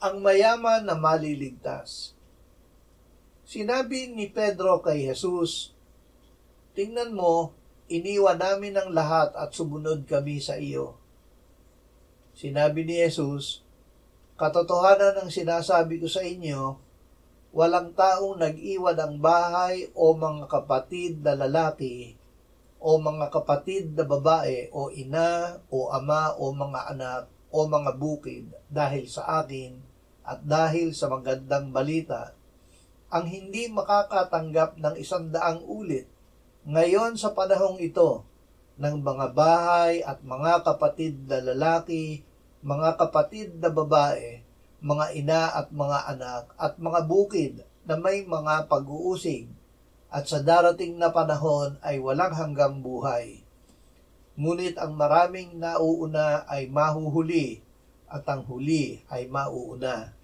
ang mayaman na maliligtas. Sinabi ni Pedro kay Jesus, "Tingnan mo, iniwan namin ang lahat at sumunod kami sa iyo." Sinabi ni Jesus, "Katotohanan ang sinasabi ko sa inyo, walang taong nag-iwan ng bahay o mga kapatid na lalaki o mga kapatid na babae o ina o ama o mga anak o mga bukid dahil sa akin at dahil sa magandang balita, ang hindi makakatanggap ng 100 ulit ngayon sa panahong ito ng mga bahay at mga kapatid na lalaki, mga kapatid na babae, mga ina at mga anak at mga bukid na may mga pag-uusig, at sa darating na panahon ay walang hanggang buhay. Ngunit ang maraming nauuna ay mahuhuli at ang huli ay mauuna."